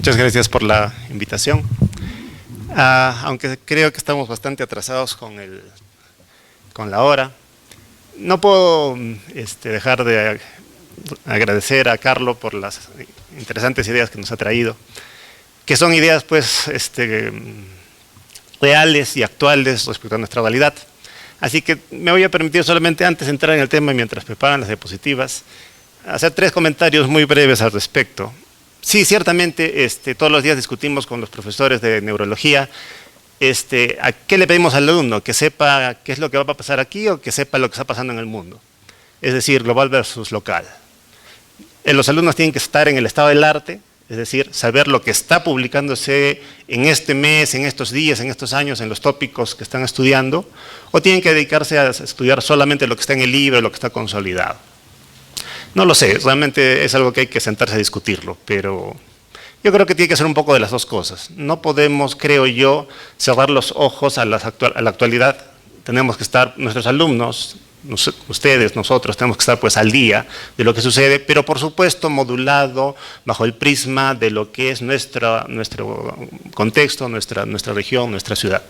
Muchas gracias por la invitación. Aunque creo que estamos bastante atrasados con la hora, no puedo dejar de agradecer a Carlos por las interesantes ideas que nos ha traído, que son ideas pues reales y actuales respecto a nuestra realidad. Así que me voy a permitir solamente, antes de entrar en el tema y mientras preparan las diapositivas, hacer 3 comentarios muy breves al respecto. Sí, ciertamente, todos los días discutimos con los profesores de neurología, ¿a qué le pedimos al alumno? ¿Que sepa qué es lo que va a pasar aquí o que sepa lo que está pasando en el mundo? Es decir, global versus local. Los alumnos tienen que estar en el estado del arte, es decir, saber lo que está publicándose en este mes, en estos días, en estos años, en los tópicos que están estudiando, o tienen que dedicarse a estudiar solamente lo que está en el libro, lo que está consolidado. No lo sé, realmente es algo que hay que sentarse a discutirlo, pero yo creo que tiene que ser un poco de las dos cosas. No podemos, creo yo, cerrar los ojos a la actualidad. Tenemos que estar, nuestros alumnos, ustedes, nosotros, tenemos que estar pues al día de lo que sucede, pero por supuesto modulado bajo el prisma de lo que es nuestro contexto, nuestra región, nuestra ciudad.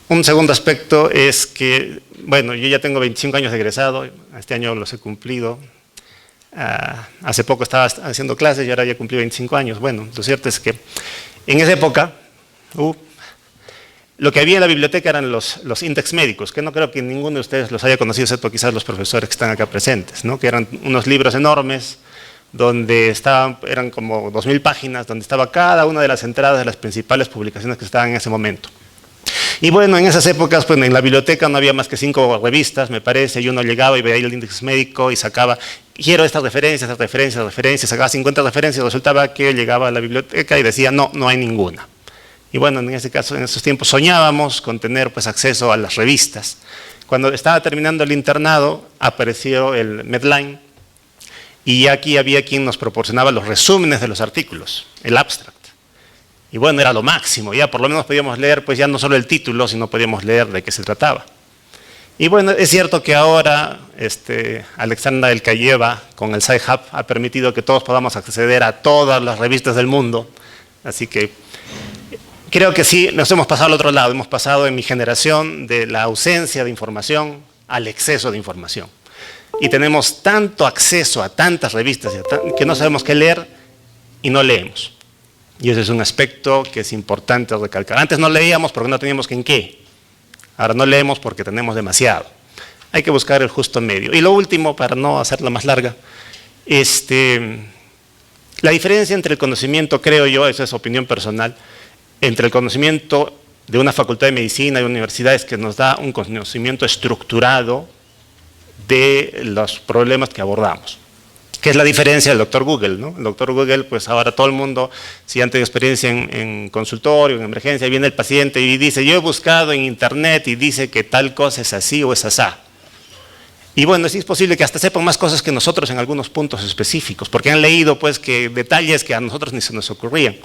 Un segundo aspecto es que, bueno, yo ya tengo 25 años de egresado, este año los he cumplido. Hace poco estaba haciendo clases y ahora ya cumplí 25 años. Bueno, lo cierto es que en esa época, lo que había en la biblioteca eran los índex médicos, que no creo que ninguno de ustedes los haya conocido, excepto quizás los profesores que están acá presentes, ¿no? Que eran unos libros enormes, donde eran como 2000 páginas, donde estaba cada una de las entradas de las principales publicaciones que estaban en ese momento. Y bueno, en esas épocas, pues en la biblioteca no había más que 5 revistas, me parece, y uno llegaba y veía el índice médico y sacaba, quiero estas referencias, sacaba 50 referencias, resultaba que llegaba a la biblioteca y decía, no, no hay ninguna. Y bueno, en ese caso, en esos tiempos soñábamos con tener pues acceso a las revistas. Cuando estaba terminando el internado, apareció el Medline, y aquí había quien nos proporcionaba los resúmenes de los artículos, el abstract. Y bueno, era lo máximo, ya por lo menos podíamos leer pues ya no solo el título, sino podíamos leer de qué se trataba. Y bueno, es cierto que ahora Alexandra Elkayeva con el Sci-Hub ha permitido que todos podamos acceder a todas las revistas del mundo, así que creo que sí, nos hemos pasado al otro lado, hemos pasado en mi generación de la ausencia de información al exceso de información. Y tenemos tanto acceso a tantas revistas que no sabemos qué leer y no leemos. Y ese es un aspecto que es importante recalcar. Antes no leíamos porque no teníamos en qué. Ahora no leemos porque tenemos demasiado. Hay que buscar el justo medio. Y lo último, para no hacerla más larga, la diferencia entre el conocimiento, creo yo, esa es opinión personal, entre el conocimiento de una facultad de medicina y universidades que nos da un conocimiento estructurado de los problemas que abordamos. ¿Qué es la diferencia del doctor Google, ¿no? El doctor Google, pues ahora todo el mundo, si han tenido experiencia en consultorio, en emergencia, viene el paciente y dice, yo he buscado en internet y dice que tal cosa es así o es asá. Y bueno, es posible que hasta sepan más cosas que nosotros en algunos puntos específicos, porque han leído pues que detalles que a nosotros ni se nos ocurrían.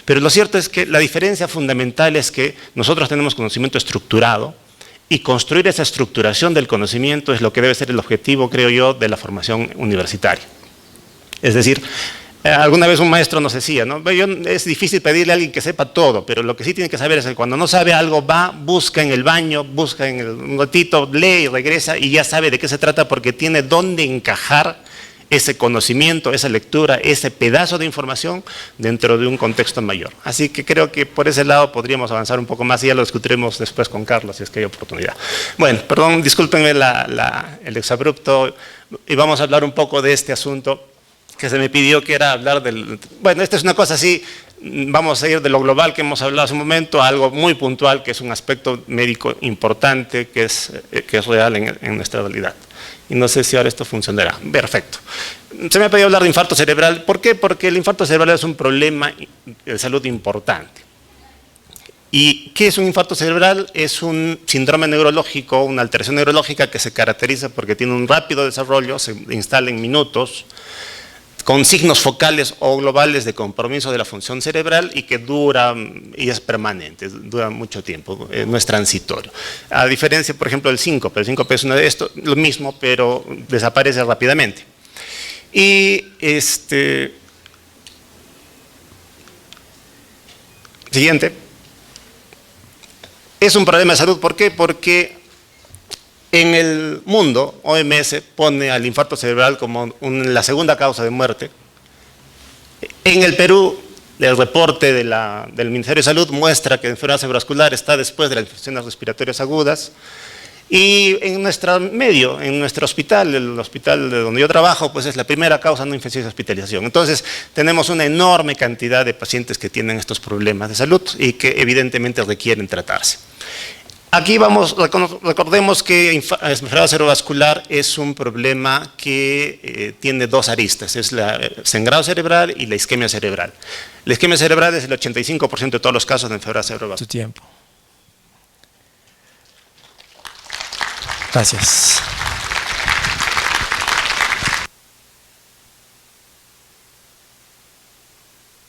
Pero lo cierto es que la diferencia fundamental es que nosotros tenemos conocimiento estructurado y construir esa estructuración del conocimiento es lo que debe ser el objetivo, creo yo, de la formación universitaria. Es decir, alguna vez un maestro nos decía, ¿no? Es difícil pedirle a alguien que sepa todo, pero lo que sí tiene que saber es que cuando no sabe algo va, busca en el baño, busca en un ratito, lee y regresa y ya sabe de qué se trata porque tiene dónde encajar ese conocimiento, esa lectura, ese pedazo de información dentro de un contexto mayor. Así que creo que por ese lado podríamos avanzar un poco más y ya lo discutiremos después con Carlos si es que hay oportunidad. Bueno, perdón, discúlpenme el exabrupto y vamos a hablar un poco de este asunto que se me pidió, que era hablar del... Bueno, esta es una cosa así, vamos a ir de lo global que hemos hablado hace un momento a algo muy puntual, que es un aspecto médico importante, que es real en nuestra realidad. Y no sé si ahora esto funcionará. Perfecto. Se me ha pedido hablar de infarto cerebral. ¿Por qué? Porque el infarto cerebral es un problema de salud importante. ¿Y qué es un infarto cerebral? Es un síndrome neurológico, una alteración neurológica que se caracteriza porque tiene un rápido desarrollo, se instala en minutos, con signos focales o globales de compromiso de la función cerebral y que dura y es permanente, dura mucho tiempo, no es transitorio. A diferencia, por ejemplo, del síncope. El síncope es lo mismo, pero desaparece rápidamente. Y Siguiente. Es un problema de salud, ¿por qué? Porque en el mundo, OMS pone al infarto cerebral como la segunda causa de muerte. En el Perú, el reporte del Ministerio de Salud muestra que la enfermedad cerebrovascular está después de las infecciones respiratorias agudas. Y en nuestro medio, en nuestro hospital, el hospital de donde yo trabajo, pues es la primera causa no infecciosa de hospitalización. Entonces, tenemos una enorme cantidad de pacientes que tienen estos problemas de salud y que evidentemente requieren tratarse. Aquí recordemos que enfermedad cerebrovascular es un problema que tiene dos aristas, es el sangrado cerebral y la isquemia cerebral. La isquemia cerebral es el 85% de todos los casos de enfermedad cerebrovascular. Tu tiempo. Gracias.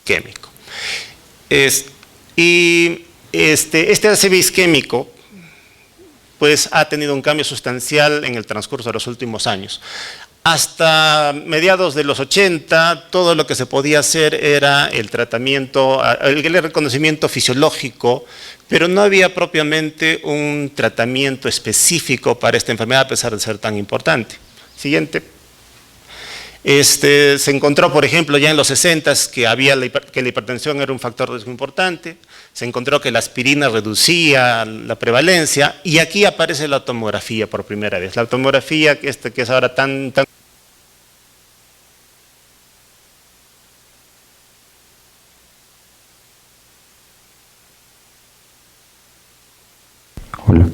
Isquémico. Este ACV isquémico pues ha tenido un cambio sustancial en el transcurso de los últimos años. Hasta mediados de los 80, todo lo que se podía hacer era el tratamiento, el reconocimiento fisiológico, pero no había propiamente un tratamiento específico para esta enfermedad, a pesar de ser tan importante. Siguiente. Se encontró, por ejemplo, ya en los 60 que la hipertensión era un factor de riesgo importante, se encontró que la aspirina reducía la prevalencia, y aquí aparece la tomografía por primera vez. La tomografía, que es ahora tan Hola.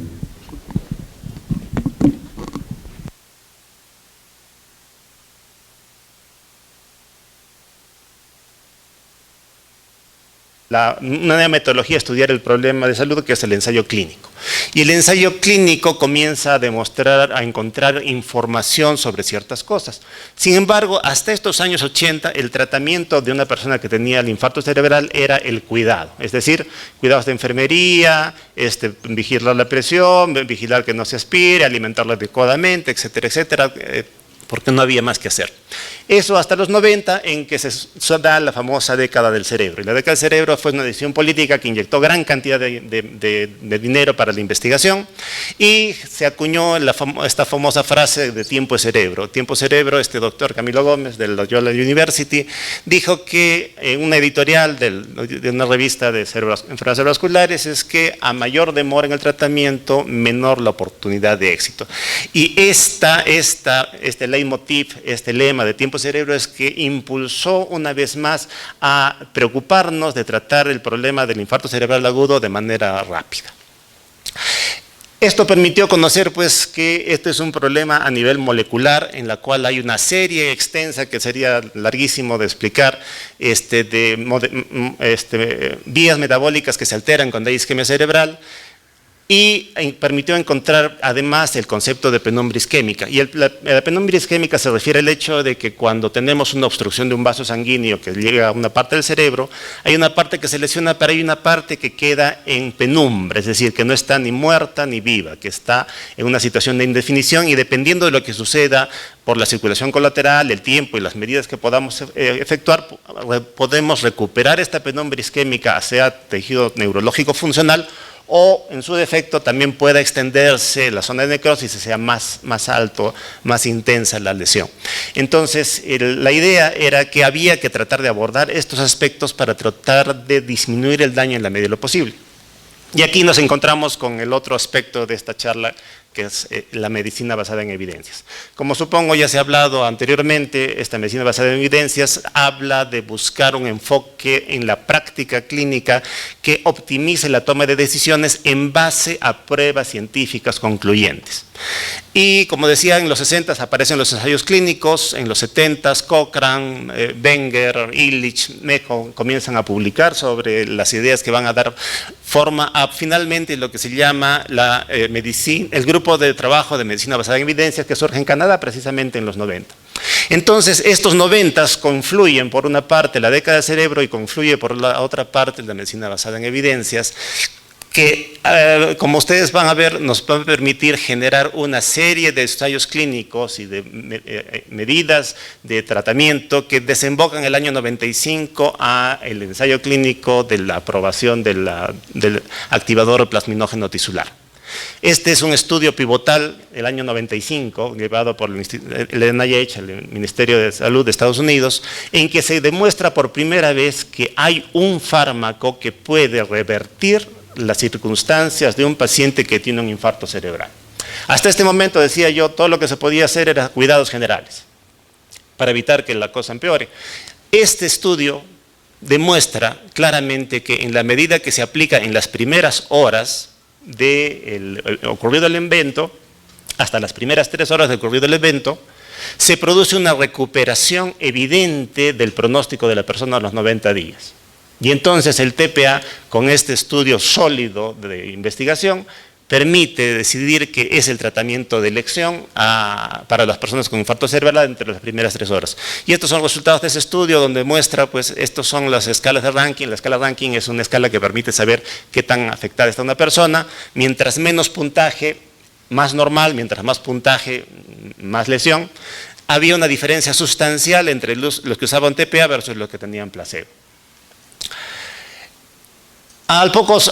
una metodología a estudiar el problema de salud, que es el ensayo clínico. Y el ensayo clínico comienza a demostrar, a encontrar información sobre ciertas cosas. Sin embargo, hasta estos años 80, el tratamiento de una persona que tenía el infarto cerebral era el cuidado, es decir, cuidados de enfermería, vigilar la presión, vigilar que no se aspire, alimentarlo adecuadamente, etcétera, etcétera, porque no había más que hacer. Eso hasta los 90, en que se da la famosa década del cerebro. Y la década del cerebro fue una decisión política que inyectó gran cantidad de dinero para la investigación, y se acuñó esta famosa frase de tiempo de cerebro. Tiempo cerebro, doctor Camilo Gómez de la Loyola University dijo que en una editorial de una revista de enfermedades cerebrovasculares es que a mayor demora en el tratamiento, menor la oportunidad de éxito. Y este leitmotiv, este lema de tiempo cerebro es que impulsó una vez más a preocuparnos de tratar el problema del infarto cerebral agudo de manera rápida. Esto permitió conocer pues que este es un problema a nivel molecular, en la cual hay una serie extensa, que sería larguísimo de explicar, vías metabólicas que se alteran cuando hay isquemia cerebral, y permitió encontrar además el concepto de penumbra isquémica. Y la penumbra isquémica se refiere al hecho de que cuando tenemos una obstrucción de un vaso sanguíneo que llega a una parte del cerebro, hay una parte que se lesiona, pero hay una parte que queda en penumbra, es decir, que no está ni muerta ni viva, que está en una situación de indefinición, y dependiendo de lo que suceda por la circulación colateral, el tiempo y las medidas que podamos efectuar, podemos recuperar esta penumbra isquémica hacia tejido neurológico funcional, o en su defecto también pueda extenderse la zona de necrosis y sea más alto, más intensa la lesión. Entonces, la idea era que había que tratar de abordar estos aspectos para tratar de disminuir el daño en la medida de lo posible. Y aquí nos encontramos con el otro aspecto de esta charla, que es la medicina basada en evidencias. Como supongo ya se ha hablado anteriormente, esta medicina basada en evidencias habla de buscar un enfoque en la práctica clínica que optimice la toma de decisiones en base a pruebas científicas concluyentes. Y como decía, en los 60 aparecen los ensayos clínicos, en los 70 Cochrane, Wenger, Illich, Meco comienzan a publicar sobre las ideas que van a dar forma a finalmente lo que se llama el grupo de trabajo de medicina basada en evidencias, que surge en Canadá precisamente en los 90. Entonces, estos 90 confluyen por una parte la década del cerebro y confluye por la otra parte la medicina basada en evidencias, que, como ustedes van a ver, nos va a permitir generar una serie de ensayos clínicos y de medidas de tratamiento que desembocan el año 95 a el ensayo clínico de la aprobación del activador plasminógeno tisular. Este es un estudio pivotal el año 95, llevado por el NIH, el Ministerio de Salud de Estados Unidos, en que se demuestra por primera vez que hay un fármaco que puede revertir las circunstancias de un paciente que tiene un infarto cerebral. Hasta este momento, decía yo, todo lo que se podía hacer era cuidados generales, para evitar que la cosa empeore. Este estudio demuestra claramente que en la medida que se aplica en las primeras horas de ocurrido el evento, hasta las primeras 3 horas de ocurrido el evento, se produce una recuperación evidente del pronóstico de la persona a los 90 días. Y entonces el TPA, con este estudio sólido de investigación, permite decidir que es el tratamiento de elección para las personas con infarto cerebral entre las primeras 3 horas. Y estos son los resultados de ese estudio donde muestra, pues, estos son las escalas de ranking. La escala ranking es una escala que permite saber qué tan afectada está una persona. Mientras menos puntaje, más normal; mientras más puntaje, más lesión. Había una diferencia sustancial entre los que usaban TPA versus los que tenían placebo. A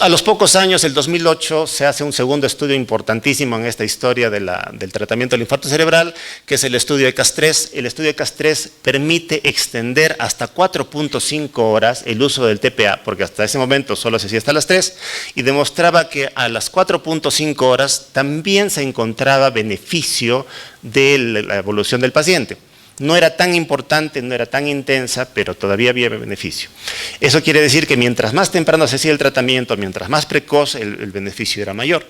los pocos años, el 2008, se hace un segundo estudio importantísimo en esta historia del tratamiento del infarto cerebral, que es el estudio ECAS-3. El estudio ECAS-3 permite extender hasta 4.5 horas el uso del TPA, porque hasta ese momento solo se hacía hasta las 3, y demostraba que a las 4.5 horas también se encontraba beneficio de la evolución del paciente. No era tan importante, no era tan intensa, pero todavía había beneficio. Eso quiere decir que mientras más temprano se hacía el tratamiento, mientras más precoz, el beneficio era mayor.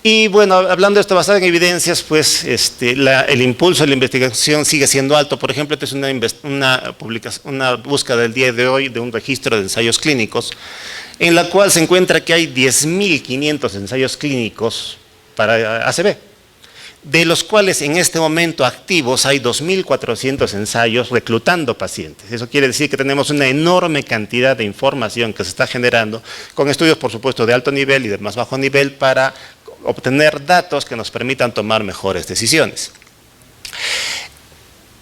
Y bueno, hablando de esto basado en evidencias, pues el impulso de la investigación sigue siendo alto. Por ejemplo, esta es una búsqueda del día de hoy de un registro de ensayos clínicos, en la cual se encuentra que hay 10.500 ensayos clínicos para ACV, de los cuales en este momento activos hay 2.400 ensayos reclutando pacientes. Eso quiere decir que tenemos una enorme cantidad de información que se está generando, con estudios, por supuesto, de alto nivel y de más bajo nivel, para obtener datos que nos permitan tomar mejores decisiones.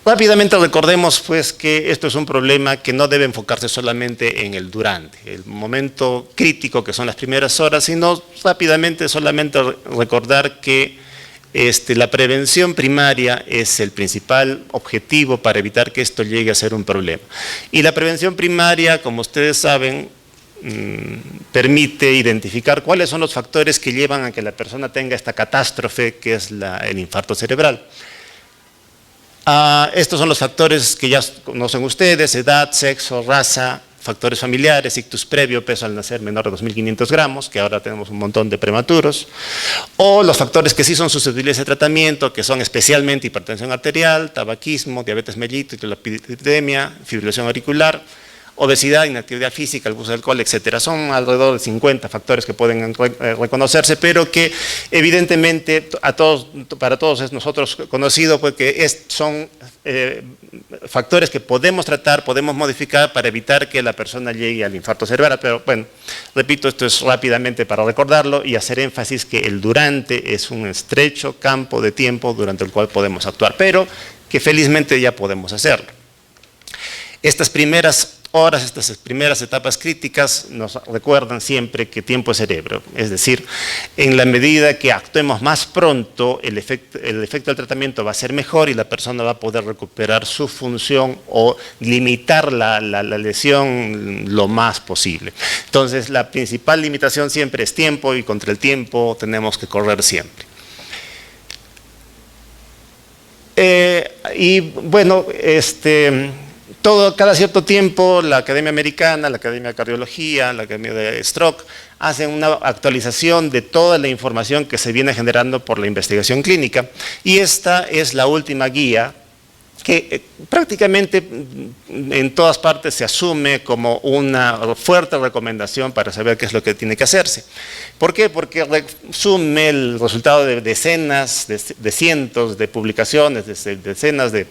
Rápidamente recordemos, pues, que esto es un problema que no debe enfocarse solamente en el durante, el momento crítico que son las primeras horas, sino rápidamente solamente recordar que la prevención primaria es el principal objetivo para evitar que esto llegue a ser un problema. Y la prevención primaria, como ustedes saben, permite identificar cuáles son los factores que llevan a que la persona tenga esta catástrofe que es el infarto cerebral. Estos son los factores que ya conocen ustedes: edad, sexo, raza, factores familiares, ictus previo, peso al nacer menor de 2.500 gramos, que ahora tenemos un montón de prematuros, o los factores que sí son susceptibles de tratamiento, que son especialmente hipertensión arterial, tabaquismo, diabetes mellitus, lipidemia, fibrilación auricular, obesidad, inactividad física, el uso de alcohol, etcétera. Son alrededor de 50 factores que pueden reconocerse, pero que evidentemente para todos es nosotros conocido, porque son factores que podemos tratar, podemos modificar para evitar que la persona llegue al infarto cerebral. Pero bueno, repito, esto es rápidamente para recordarlo y hacer énfasis que el durante es un estrecho campo de tiempo durante el cual podemos actuar, pero que felizmente ya podemos hacerlo. Estas primeras horas, estas primeras etapas críticas nos recuerdan siempre que tiempo es cerebro, es decir, en la medida que actuemos más pronto, el efecto del tratamiento va a ser mejor y la persona va a poder recuperar su función o limitar la lesión lo más posible. Entonces, la principal limitación siempre es tiempo, y contra el tiempo tenemos que correr siempre. Y bueno, cada cierto tiempo la Academia Americana, la Academia de Cardiología, la Academia de Stroke hacen una actualización de toda la información que se viene generando por la investigación clínica, y esta es la última guía que prácticamente en todas partes se asume como una fuerte recomendación para saber qué es lo que tiene que hacerse. ¿Por qué? Porque resume el resultado de decenas, de cientos de publicaciones, de decenas de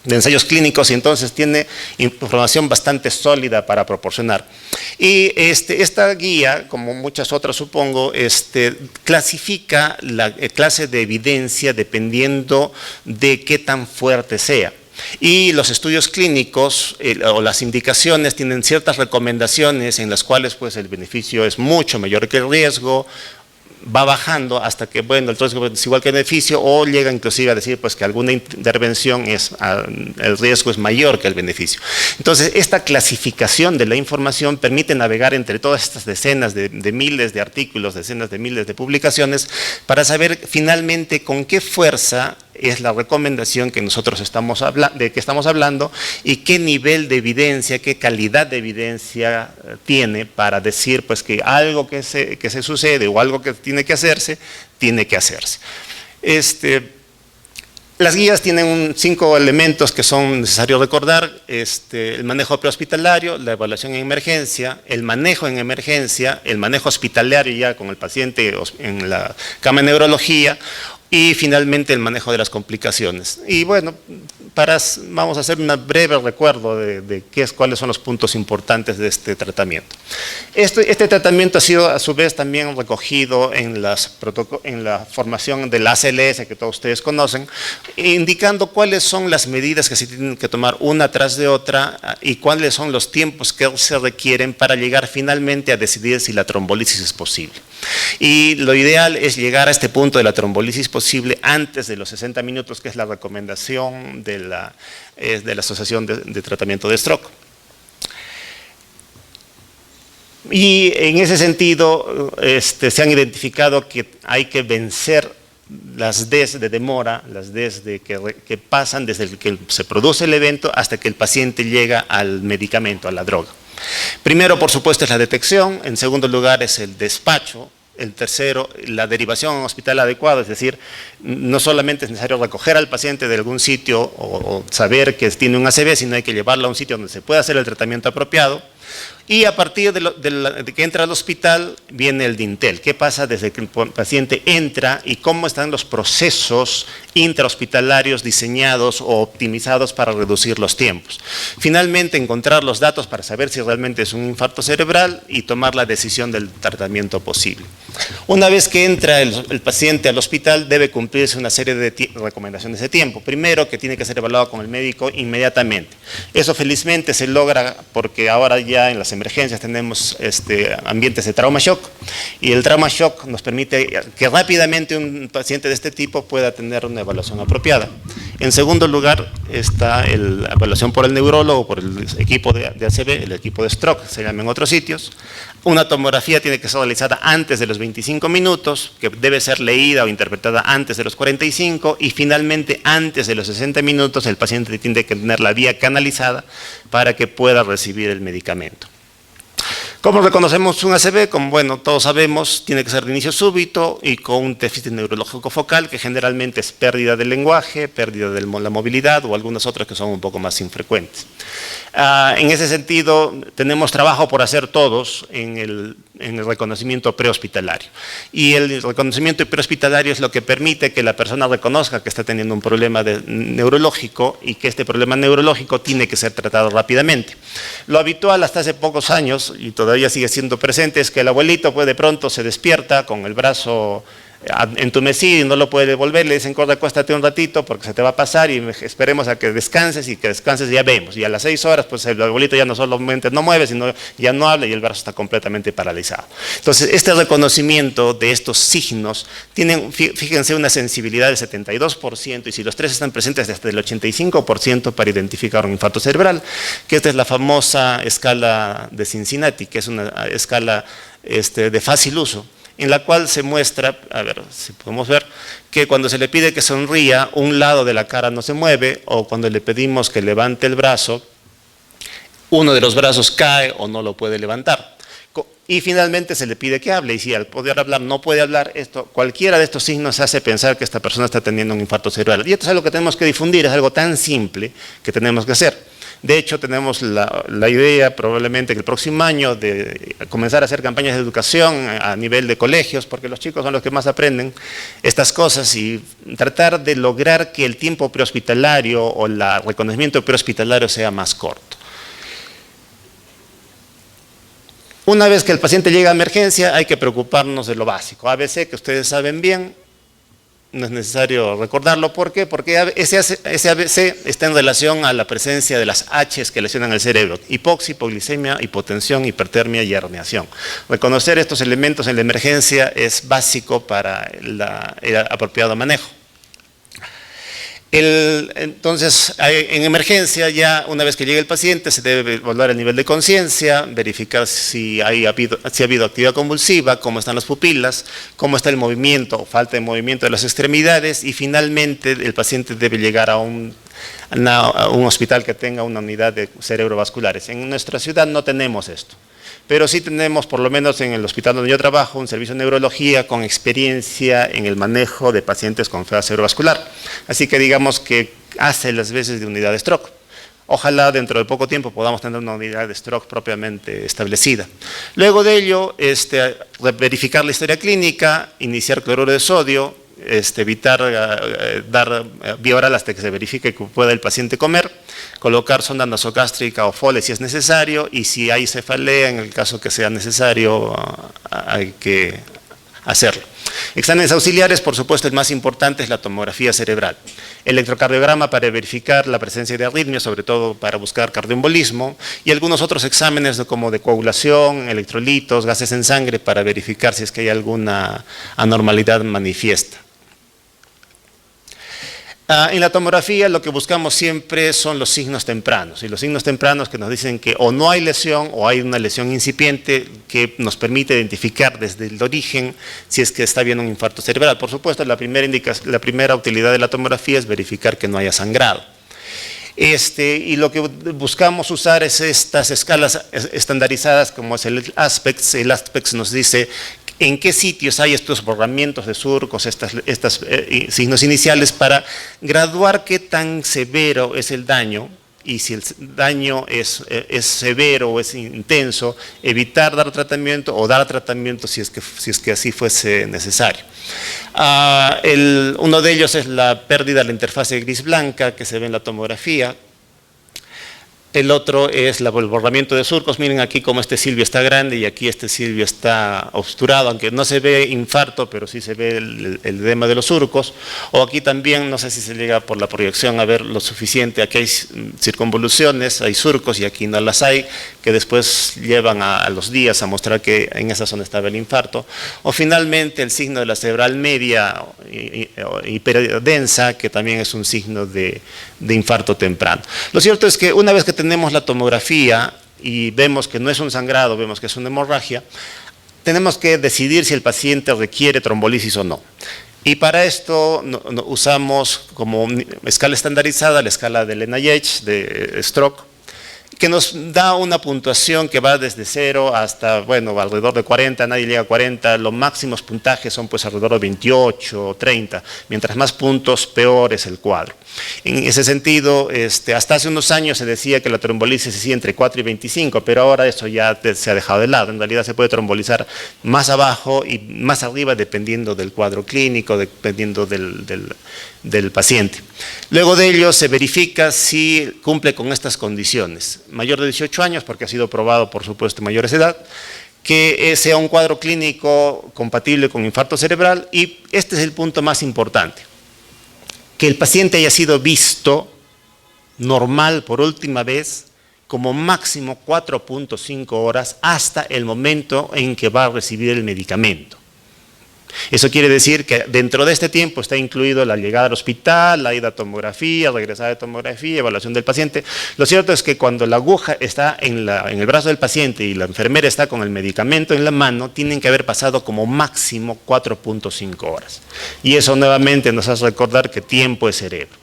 de ensayos clínicos, y entonces tiene información bastante sólida para proporcionar. Y esta guía, como muchas otras supongo, clasifica la clase de evidencia dependiendo de qué tan fuerte sea. Y los estudios clínicos o las indicaciones tienen ciertas recomendaciones en las cuales pues, el beneficio es mucho mayor que el riesgo, va bajando hasta que, bueno, el riesgo es igual que el beneficio, o llega inclusive a decir pues, que alguna intervención el riesgo es mayor que el beneficio. Entonces, esta clasificación de la información permite navegar entre todas estas decenas de miles de artículos, decenas de miles de publicaciones, para saber finalmente con qué fuerza es la recomendación que nosotros estamos hablando y qué nivel de evidencia, qué calidad de evidencia tiene para decir pues, que algo que se sucede o algo que tiene que hacerse, tiene que hacerse. Las guías tienen 5 elementos que son necesarios recordar: el manejo prehospitalario, la evaluación en emergencia, el manejo en emergencia, el manejo hospitalario ya con el paciente en la cama de neurología, y finalmente el manejo de las complicaciones. Y bueno, vamos a hacer un breve recuerdo de cuáles son los puntos importantes de este tratamiento. Este tratamiento ha sido a su vez también recogido en la formación del ACLS, que todos ustedes conocen, indicando cuáles son las medidas que se tienen que tomar una tras de otra y cuáles son los tiempos que se requieren para llegar finalmente a decidir si la trombolisis es posible. Y lo ideal es llegar a este punto de la trombolisis posible antes de los 60 minutos, que es la recomendación de la Asociación de Tratamiento de Stroke. Y en ese sentido se han identificado que hay que vencer las Ds de demora, las Ds que pasan desde que se produce el evento hasta que el paciente llega al medicamento, a la droga. Primero, por supuesto, es la detección. En segundo lugar, es el despacho. El tercero, la derivación a un hospital adecuado, es decir, no solamente es necesario recoger al paciente de algún sitio o saber que tiene un ACV, sino hay que llevarlo a un sitio donde se pueda hacer el tratamiento apropiado. Y a partir de que entra al hospital viene el DINTEL. ¿Qué pasa desde que el paciente entra y cómo están los procesos intrahospitalarios diseñados o optimizados para reducir los tiempos? Finalmente, encontrar los datos para saber si realmente es un infarto cerebral y tomar la decisión del tratamiento posible. Una vez que entra el paciente al hospital, debe cumplirse una serie de recomendaciones de tiempo. Primero, que tiene que ser evaluado con el médico inmediatamente. Eso felizmente se logra porque ahora ya en las emergencias tenemos ambientes de trauma shock, y el trauma shock nos permite que rápidamente un paciente de este tipo pueda tener una evaluación apropiada. En segundo lugar está la evaluación por el neurólogo, por el equipo de ACV, el equipo de stroke, se llama en otros sitios. Una tomografía tiene que ser realizada antes de los 25 minutos, que debe ser leída o interpretada antes de los 45, y finalmente antes de los 60 minutos el paciente tiene que tener la vía canalizada para que pueda recibir el medicamento. ¿Cómo reconocemos un ACV? Como bueno, todos sabemos, tiene que ser de inicio súbito y con un déficit neurológico focal, que generalmente es pérdida del lenguaje, pérdida de la movilidad o algunas otras que son un poco más infrecuentes. En ese sentido, tenemos trabajo por hacer todos en el reconocimiento prehospitalario. Y el reconocimiento prehospitalario es lo que permite que la persona reconozca que está teniendo un problema neurológico y que este problema neurológico tiene que ser tratado rápidamente. Lo habitual hasta hace pocos años, y todavía sigue siendo presente, es que el abuelito pues de pronto se despierta con el brazo entumecido y no lo puede devolver, le dicen, corre, acuéstate un ratito porque se te va a pasar y esperemos a que descanses, y que descanses ya vemos. Y a las 6 horas pues el abuelito ya no solamente no mueve, sino ya no habla y el brazo está completamente paralizado. Entonces, este reconocimiento de estos signos tienen, fíjense, una sensibilidad del 72%, y si los tres están presentes, hasta el 85% para identificar un infarto cerebral, que esta es la famosa escala de Cincinnati, que es una escala de fácil uso, en la cual se muestra, a ver si podemos ver, que cuando se le pide que sonría, un lado de la cara no se mueve, o cuando le pedimos que levante el brazo, uno de los brazos cae o no lo puede levantar. Y finalmente se le pide que hable, y si al poder hablar no puede hablar, cualquiera de estos signos hace pensar que esta persona está teniendo un infarto cerebral. Y esto es algo que tenemos que difundir, es algo tan simple que tenemos que hacer. De hecho, tenemos la idea probablemente que el próximo año de comenzar a hacer campañas de educación a nivel de colegios, porque los chicos son los que más aprenden estas cosas, y tratar de lograr que el tiempo prehospitalario o el reconocimiento prehospitalario sea más corto. Una vez que el paciente llega a emergencia, hay que preocuparnos de lo básico. ABC, que ustedes saben bien, no es necesario recordarlo. ¿Por qué? Porque ese ABC está en relación a la presencia de las H's que lesionan el cerebro: hipoxia, hipoglicemia, hipotensión, hipertermia y herniación. Reconocer estos elementos en la emergencia es básico para el apropiado manejo. Entonces, en emergencia, ya una vez que llegue el paciente, se debe evaluar el nivel de conciencia, verificar si ha habido actividad convulsiva, cómo están las pupilas, cómo está el movimiento o falta de movimiento de las extremidades, y finalmente el paciente debe llegar a un hospital que tenga una unidad de cerebrovasculares. En nuestra ciudad no tenemos esto, pero sí tenemos, por lo menos en el hospital donde yo trabajo, un servicio de neurología con experiencia en el manejo de pacientes con enfermedad cerebrovascular. Así que digamos que hace las veces de unidad de stroke. Ojalá dentro de poco tiempo podamos tener una unidad de stroke propiamente establecida. Luego de ello, verificar la historia clínica, iniciar cloruro de sodio, evitar dar vía oral hasta que se verifique que pueda el paciente comer, colocar sonda nasogástrica o Foley si es necesario, y si hay cefalea, en el caso que sea necesario, hay que hacerlo. Exámenes auxiliares, por supuesto, el más importante es la tomografía cerebral. Electrocardiograma para verificar la presencia de arritmias, sobre todo para buscar cardioembolismo, y algunos otros exámenes como de coagulación, electrolitos, gases en sangre, para verificar si es que hay alguna anormalidad manifiesta. En la tomografía lo que buscamos siempre son los signos tempranos, y los signos tempranos que nos dicen que o no hay lesión o hay una lesión incipiente que nos permite identificar desde el origen si es que está habiendo un infarto cerebral. Por supuesto, la primera utilidad de la tomografía es verificar que no haya sangrado. Y lo que buscamos usar es estas escalas estandarizadas como es el ASPECTS. El ASPECTS nos dice en qué sitios hay estos borramientos de surcos, estos signos iniciales, para graduar qué tan severo es el daño, y si el daño es severo o es intenso, evitar dar tratamiento o dar tratamiento si es que así fuese necesario. Uno de ellos es la pérdida de la interfase gris-blanca que se ve en la tomografía. El otro es el borramiento de surcos. Miren aquí cómo este silvio está grande y aquí este silvio está obturado, aunque no se ve infarto, pero sí se ve el edema de los surcos. O aquí también, no sé si se llega por la proyección a ver lo suficiente, aquí hay circunvoluciones, hay surcos y aquí no las hay, que después llevan a los días a mostrar que en esa zona estaba el infarto. O finalmente el signo de la cerebral media hiperdensa, que también es un signo de infarto temprano. Lo cierto es que una vez que tenemos la tomografía y vemos que no es un sangrado, vemos que es una hemorragia, tenemos que decidir si el paciente requiere trombolisis o no. Y para esto usamos como escala estandarizada la escala de NIH, de stroke, que nos da una puntuación que va desde 0 hasta, bueno, alrededor de 40, nadie llega a 40, los máximos puntajes son pues alrededor de 28 o 30, mientras más puntos, peor es el cuadro. En ese sentido, hasta hace unos años se decía que la trombolisis se hacía entre 4 y 25, pero ahora eso ya se ha dejado de lado. En realidad se puede trombolizar más abajo y más arriba dependiendo del cuadro clínico, dependiendo del paciente. Luego de ello se verifica si cumple con estas condiciones: mayor de 18 años, porque ha sido probado, por supuesto, mayores de edad, que sea un cuadro clínico compatible con infarto cerebral, y este es el punto más importante: que el paciente haya sido visto normal por última vez como máximo 4.5 horas hasta el momento en que va a recibir el medicamento. Eso quiere decir que dentro de este tiempo está incluido la llegada al hospital, la ida a tomografía, regresada de tomografía, evaluación del paciente. Lo cierto es que cuando la aguja está en el brazo del paciente y la enfermera está con el medicamento en la mano, tienen que haber pasado como máximo 4.5 horas. Y eso nuevamente nos hace recordar que tiempo es cerebro.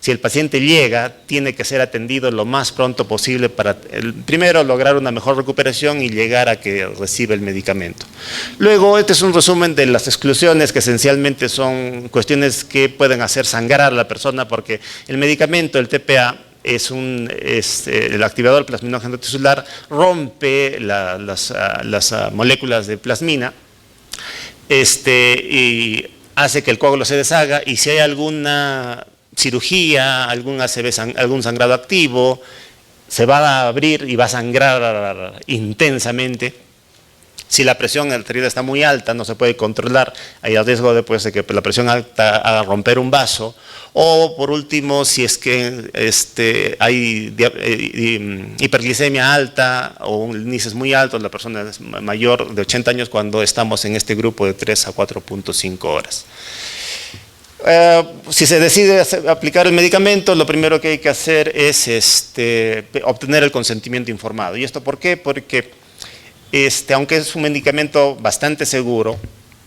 Si el paciente llega, tiene que ser atendido lo más pronto posible para, primero, lograr una mejor recuperación y llegar a que reciba el medicamento. Luego, este es un resumen de las exclusiones, que esencialmente son cuestiones que pueden hacer sangrar a la persona, porque el medicamento, el TPA, el activador plasminógeno tisular rompe las moléculas de plasmina y hace que el coágulo se deshaga, y si hay alguna cirugía, algún sangrado activo, se va a abrir y va a sangrar intensamente. Si la presión arterial está muy alta, no se puede controlar, hay el riesgo de que la presión alta haga romper un vaso. O por último, si es que hay hiperglicemia alta o índices muy altos, la persona es mayor de 80 años cuando estamos en este grupo de 3 a 4.5 horas. Si se decide aplicar el medicamento, lo primero que hay que hacer es obtener el consentimiento informado. ¿Y esto por qué? Porque aunque es un medicamento bastante seguro,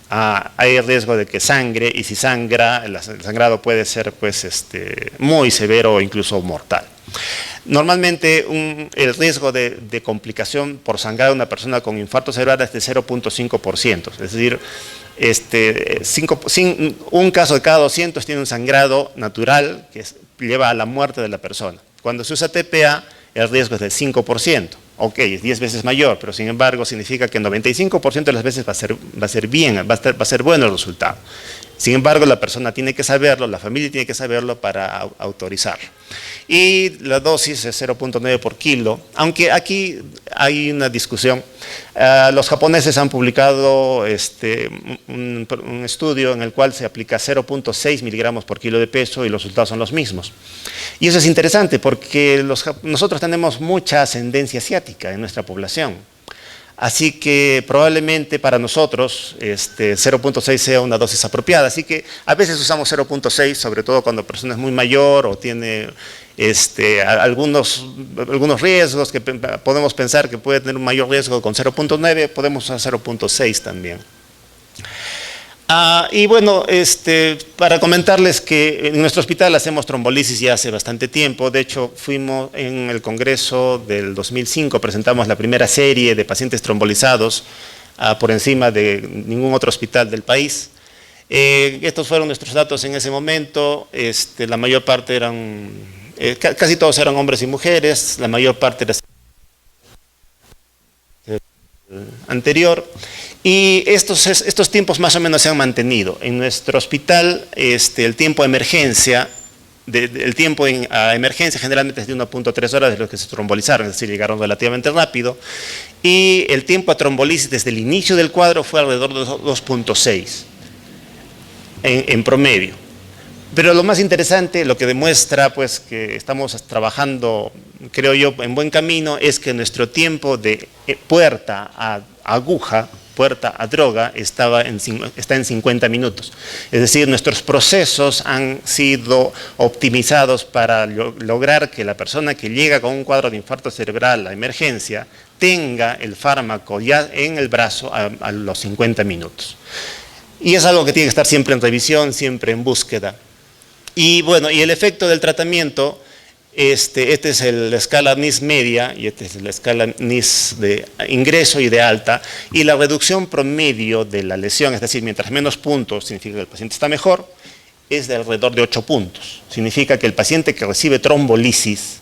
hay riesgo de que sangre, y si sangra, el sangrado puede ser muy severo o incluso mortal. Normalmente el riesgo de complicación por sangrado de una persona con infarto cerebral es de 0.5%, es decir, un caso de cada 200 tiene un sangrado natural que lleva a la muerte de la persona. Cuando se usa TPA, el riesgo es del 5%. Ok, es 10 veces mayor, pero sin embargo significa que 95% de las veces va a ser bien, va a ser bueno el resultado. Sin embargo, la persona tiene que saberlo, la familia tiene que saberlo para autorizarlo. Y la dosis es 0.9 por kilo, aunque aquí hay una discusión. Los japoneses han publicado un estudio en el cual se aplica 0.6 miligramos por kilo de peso y los resultados son los mismos. Y eso es interesante porque nosotros tenemos mucha ascendencia asiática en nuestra población. Así que probablemente para nosotros 0.6 sea una dosis apropiada. Así que a veces usamos 0.6, sobre todo cuando la persona es muy mayor o tiene algunos riesgos que podemos pensar que puede tener un mayor riesgo con 0.9, podemos usar 0.6 también. Y bueno, para comentarles que en nuestro hospital hacemos trombolisis ya hace bastante tiempo. De hecho, fuimos en el congreso del 2005, presentamos la primera serie de pacientes trombolizados por encima de ningún otro hospital del país. Estos fueron nuestros datos en ese momento. La mayor parte casi todos eran hombres y mujeres, la mayor parte era anterior. Y estos tiempos más o menos se han mantenido. En nuestro hospital, el tiempo a emergencia, a emergencia generalmente es de 1.3 horas de los que se trombolizaron, es decir, llegaron relativamente rápido. Y el tiempo a trombolisis desde el inicio del cuadro fue alrededor de 2.6 en promedio. Pero lo más interesante, lo que demuestra pues que estamos trabajando, creo yo, en buen camino, es que nuestro tiempo de puerta a aguja, puerta a droga, está en 50 minutos. Es decir, nuestros procesos han sido optimizados para lograr que la persona que llega con un cuadro de infarto cerebral a emergencia tenga el fármaco ya en el brazo a los 50 minutos. Y es algo que tiene que estar siempre en revisión, siempre en búsqueda. Y bueno, y el efecto del tratamiento, este es la escala NIS media y esta es la escala NIS de ingreso y de alta, y la reducción promedio de la lesión, es decir, mientras menos puntos significa que el paciente está mejor, es de alrededor de 8 puntos. Significa que el paciente que recibe trombolisis,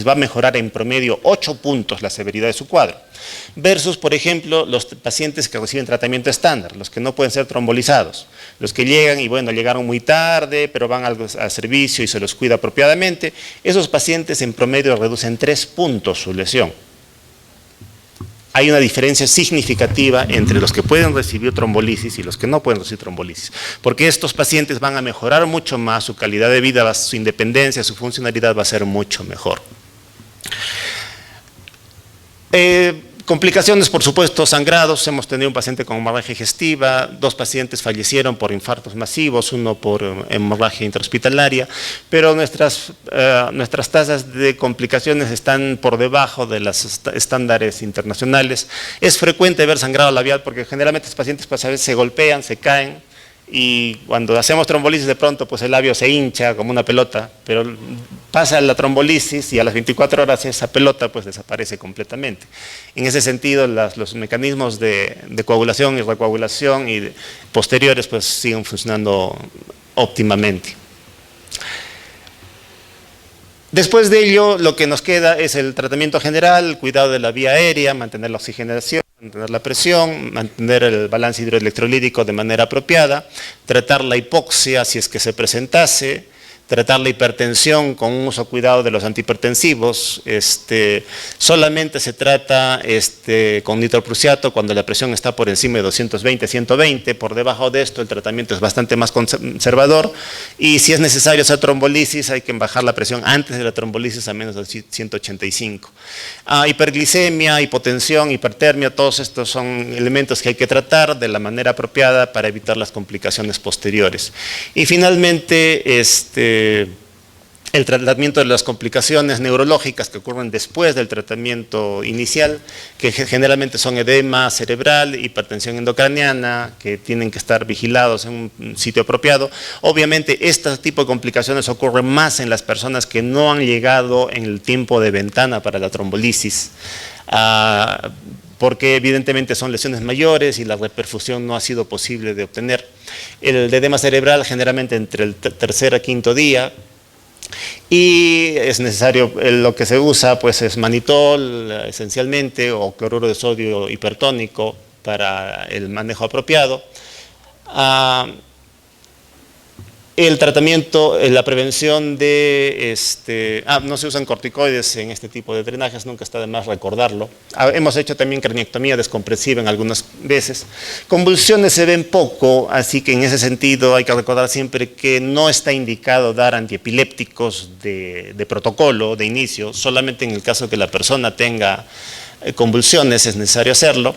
va a mejorar en promedio 8 puntos la severidad de su cuadro, versus, por ejemplo, los pacientes que reciben tratamiento estándar, los que no pueden ser trombolizados, los que llegan y bueno, llegaron muy tarde, pero van al servicio y se los cuida apropiadamente. Esos pacientes en promedio reducen 3 puntos su lesión. Hay una diferencia significativa entre los que pueden recibir trombolisis y los que no pueden recibir trombolisis, porque estos pacientes van a mejorar mucho más, su calidad de vida, su independencia, su funcionalidad va a ser mucho mejor. Complicaciones, por supuesto, sangrados. Hemos tenido un paciente con hemorragia digestiva, 2 pacientes fallecieron por infartos masivos, 1 por hemorragia intrahospitalaria, pero nuestras tasas de complicaciones están por debajo de los estándares internacionales. Es frecuente ver sangrado labial porque generalmente estos pacientes pues, a veces se golpean, se caen, y cuando hacemos trombolisis de pronto pues el labio se hincha como una pelota, pero pasa la trombolisis y a las 24 horas esa pelota pues desaparece completamente. En ese sentido los mecanismos de coagulación y recoagulación y posteriores pues siguen funcionando óptimamente. Después de ello, lo que nos queda es el tratamiento general, el cuidado de la vía aérea, mantener la oxigenación, mantener la presión, mantener el balance hidroelectrolítico de manera apropiada, tratar la hipoxia si es que se presentase, tratar la hipertensión con un uso cuidado de los antihipertensivos. Solamente se trata con nitroprusiato cuando la presión está por encima de 220, 120, por debajo de esto el tratamiento es bastante más conservador, y si es necesario hacer trombolisis hay que bajar la presión antes de la trombolisis a menos de 185. Hiperglicemia, hipotensión, hipertermia, todos estos son elementos que hay que tratar de la manera apropiada para evitar las complicaciones posteriores. Y finalmente, el tratamiento de las complicaciones neurológicas que ocurren después del tratamiento inicial, que generalmente son edema cerebral, hipertensión endocraniana, que tienen que estar vigilados en un sitio apropiado. Obviamente, este tipo de complicaciones ocurren más en las personas que no han llegado en el tiempo de ventana para la trombolisis, porque evidentemente son lesiones mayores y la reperfusión no ha sido posible de obtener. El edema cerebral generalmente entre el tercer a quinto día, y es necesario, lo que se usa pues es manitol esencialmente, o cloruro de sodio hipertónico para el manejo apropiado. El tratamiento, la prevención de, no se usan corticoides en este tipo de drenajes, nunca está de más recordarlo. Hemos hecho también craniectomía descompresiva en algunas veces. Convulsiones se ven poco, así que en ese sentido hay que recordar siempre que no está indicado dar antiepilépticos de protocolo, de inicio, solamente en el caso que la persona tenga convulsiones es necesario hacerlo.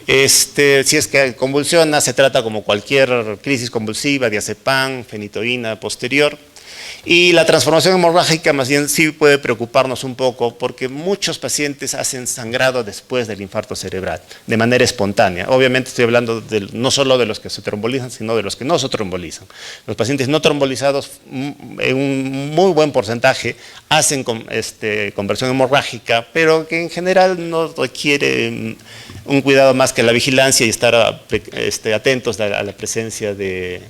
Si es que convulsiona, se trata como cualquier crisis convulsiva, diazepam, fenitoína posterior. Y la transformación hemorrágica más bien sí puede preocuparnos un poco, porque muchos pacientes hacen sangrado después del infarto cerebral, de manera espontánea. Obviamente estoy hablando no solo de los que se trombolizan, sino de los que no se trombolizan. Los pacientes no trombolizados, en un muy buen porcentaje, hacen conversión hemorrágica, pero que en general no requiere un cuidado más que la vigilancia y estar atentos a la presencia de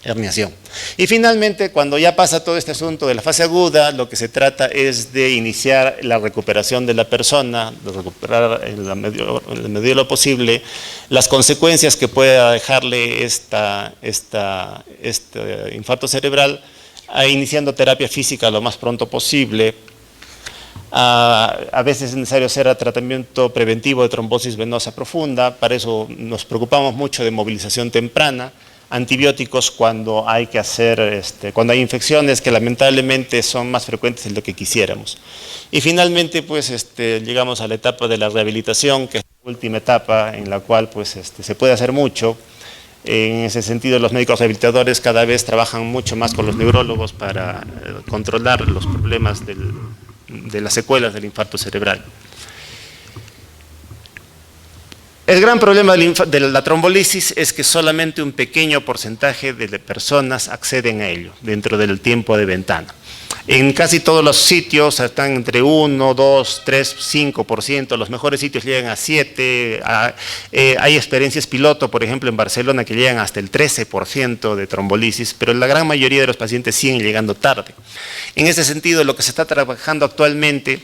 herniación. Y finalmente, cuando ya pasa todo este asunto de la fase aguda, lo que se trata es de iniciar la recuperación de la persona, de recuperar en la medida de lo posible las consecuencias que pueda dejarle este infarto cerebral, iniciando terapia física lo más pronto posible. A veces es necesario hacer tratamiento preventivo de trombosis venosa profunda, para eso nos preocupamos mucho de movilización temprana, antibióticos cuando hay que hacer, cuando hay infecciones que lamentablemente son más frecuentes de lo que quisiéramos. Y finalmente, pues, llegamos a la etapa de la rehabilitación, que es la última etapa en la cual pues, se puede hacer mucho. En ese sentido, los médicos rehabilitadores cada vez trabajan mucho más con los neurólogos para controlar los problemas de las secuelas del infarto cerebral. El gran problema de la trombolisis es que solamente un pequeño porcentaje de personas acceden a ello dentro del tiempo de ventana. En casi todos los sitios están entre 1, 2, 3, 5%, los mejores sitios llegan a 7%, hay experiencias piloto, por ejemplo en Barcelona, que llegan hasta el 13% de trombolisis, pero la gran mayoría de los pacientes siguen llegando tarde. En ese sentido, lo que se está trabajando actualmente,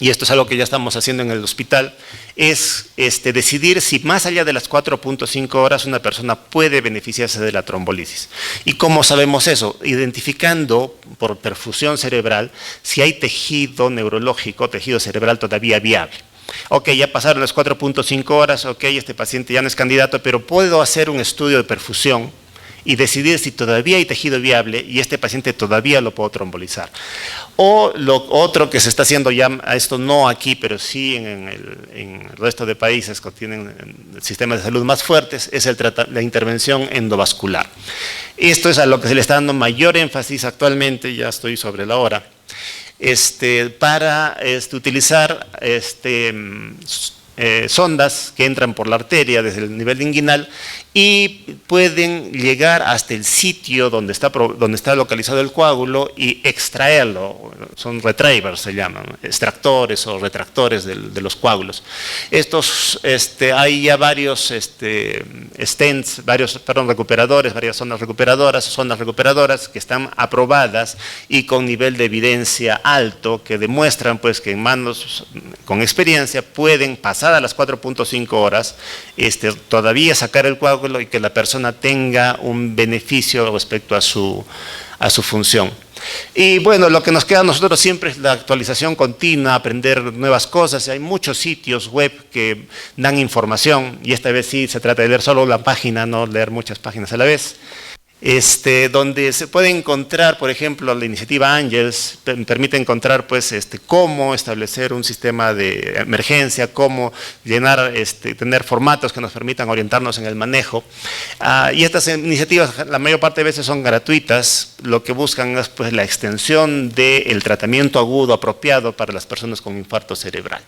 y esto es algo que ya estamos haciendo en el hospital, es decidir si más allá de las 4.5 horas una persona puede beneficiarse de la trombolisis. ¿Y cómo sabemos eso? Identificando por perfusión cerebral si hay tejido neurológico, tejido cerebral todavía viable. Ok, ya pasaron las 4.5 horas, ok, este paciente ya no es candidato, pero puedo hacer un estudio de perfusión y decidir si todavía hay tejido viable y este paciente todavía lo puedo trombolizar. O lo otro que se está haciendo ya, esto no aquí, pero sí en el resto de países que tienen sistemas de salud más fuertes, es la intervención endovascular. Esto es a lo que se le está dando mayor énfasis actualmente, ya estoy sobre la hora, para utilizar sondas que entran por la arteria desde el nivel inguinal y pueden llegar hasta el sitio donde está localizado el coágulo y extraerlo. Son retrievers, se llaman, extractores o retractores de los coágulos. Estos, hay ya varios stents, recuperadores, varias sondas recuperadoras que están aprobadas y con nivel de evidencia alto, que demuestran pues que en manos con experiencia pueden pasar a las 4.5 horas todavía sacar el coágulo y que la persona tenga un beneficio respecto a su función. Y bueno, lo que nos queda a nosotros siempre es la actualización continua, aprender nuevas cosas. Hay muchos sitios web que dan información y esta vez sí se trata de leer solo la página, no leer muchas páginas a la vez. Donde se puede encontrar, por ejemplo, la iniciativa Angels permite encontrar pues, cómo establecer un sistema de emergencia, cómo llenar, tener formatos que nos permitan orientarnos en el manejo. Y estas iniciativas, la mayor parte de veces son gratuitas, lo que buscan es pues, la extensión del tratamiento agudo apropiado para las personas con infarto cerebral.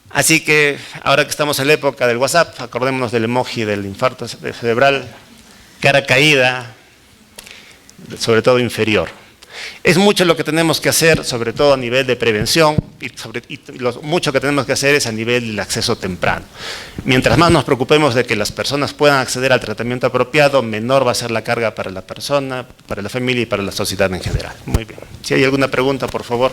Así que, ahora que estamos en la época del WhatsApp, acordémonos del emoji del infarto cerebral, cara caída, sobre todo inferior. Es mucho lo que tenemos que hacer, sobre todo a nivel de prevención, y mucho que tenemos que hacer es a nivel del acceso temprano. Mientras más nos preocupemos de que las personas puedan acceder al tratamiento apropiado, menor va a ser la carga para la persona, para la familia y para la sociedad en general. Muy bien. Si hay alguna pregunta, por favor.